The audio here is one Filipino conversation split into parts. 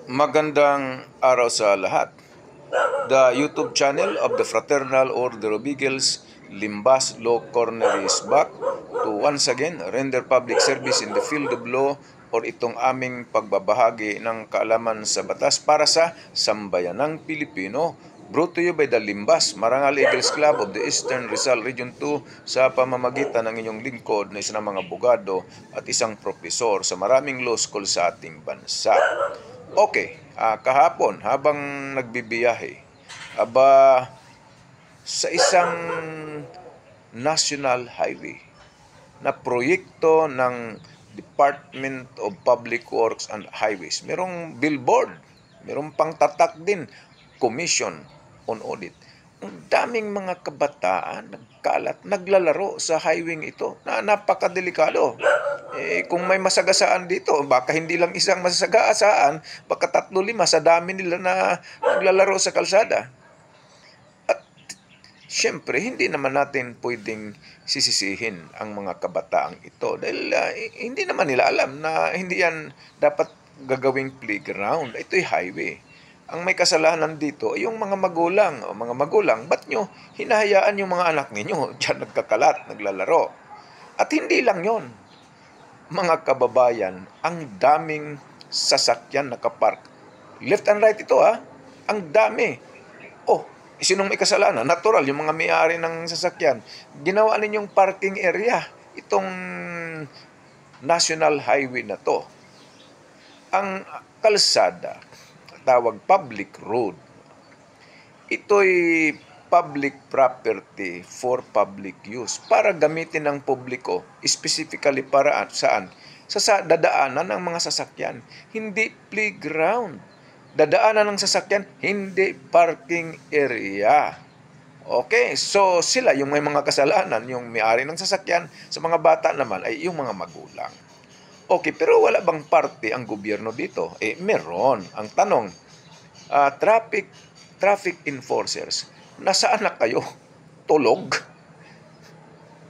Magandang araw sa lahat. The YouTube channel of the Fraternal Order of Eagles, Limbas Law Corner is back to once again render public service in the field of law or itong aming pagbabahagi ng kaalaman sa batas para sa sambayanang Pilipino. Brought to you by the Limbas Marangal Eagles Club of the Eastern Rizal Region 2 sa pamamagitan ng inyong lingkod na isang mga abogado at isang profesor sa maraming law school sa ating bansa. Okay, kahapon habang nagbibiyahe, sa isang national highway na proyekto ng Department of Public Works and Highways, merong billboard, merong pangtatak din, Commission on Audit. Ang daming mga kabataan nagkalat, naglalaro sa highway ito na napakadelikado. Kung may masagasaan dito, baka hindi lang isang masagasaan, baka 3-5 sa dami nila na naglalaro sa kalsada. At syempre, hindi naman natin pwedeng sisisihin ang mga kabataang ito dahil hindi naman nila alam na hindi yan dapat gagawing playground. Ito'y highway. Ang may kasalanan dito ay yung mga magulang. O mga magulang, ba't nyo hinahayaan yung mga anak ninyo dyan nagkakalat, naglalaro? At hindi lang yon, mga kababayan, ang daming sasakyan nakapark. Left and right ito ang dami. Sinong may kasalanan? Natural, yung mga may-ari ng sasakyan. Ginawa ninyong parking area itong national highway na to. Ang kalsada, tawag public road, ito'y public property for public use para gamitin ng publiko, specifically para saan? Sa dadaanan ng mga sasakyan, hindi playground. Dadaanan ng sasakyan, hindi parking area. Okay, so sila yung may mga kasalanan, yung may-ari ng sasakyan, sa mga bata naman ay yung mga magulang. Okay, pero wala bang parte ang gobyerno dito? Meron. Ang tanong, traffic enforcers, nasaan na kayo? Tulog?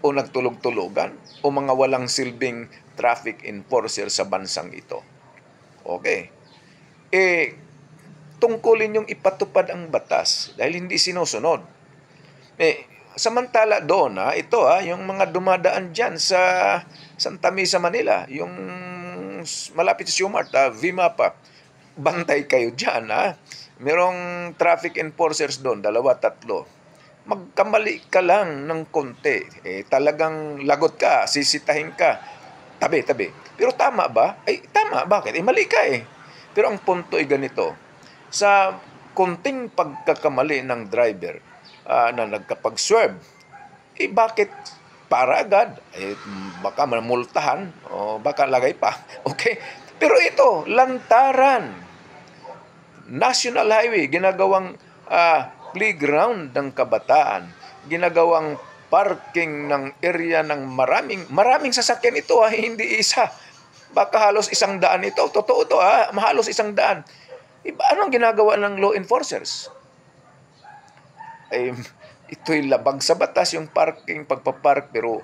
O nagtulog-tulogan? O mga walang silbing traffic enforcer sa bansang ito? Okay. Tungkulin yung ipatupad ang batas dahil hindi sinusunod. Samantala doon, yung mga dumadaan dyan sa Santa Mesa, Manila, yung malapit sa Sumart, Vimapa, bantay kayo dyan, Merong traffic enforcers doon, 2-3. Magkamali ka lang ng konti, talagang lagot ka, sisitahin ka, tabi. Pero tama ba? Tama. Bakit? Mali ka Pero ang punto ay ganito, sa konting pagkakamali ng driver, na nagkapag-swerve, bakit para agad? Baka mamultahan o baka lagay pa. Okay? Pero ito, lantaran. National highway, ginagawang playground ng kabataan, ginagawang parking ng area ng maraming sasakyan ito, hindi isa. Baka halos 100 ito. Totoo ito, halos 100. Anong ginagawa ng law enforcers? Ito'y labag sa batas yung pagpapark, pero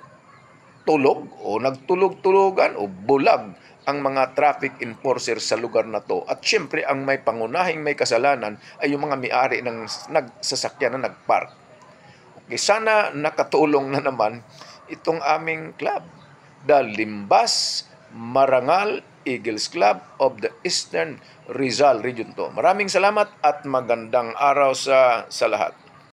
tulog o nagtulog-tulogan o bulag ang mga traffic enforcer sa lugar na to. At syempre, ang may pangunahing may kasalanan ay yung mga may-ari ng nagsasakyan na nagpark. Okay, sana nakatulong na naman itong aming club, the Limbas Marangal Eagles Club of the Eastern Rizal Region 2. Maraming salamat at magandang araw sa lahat.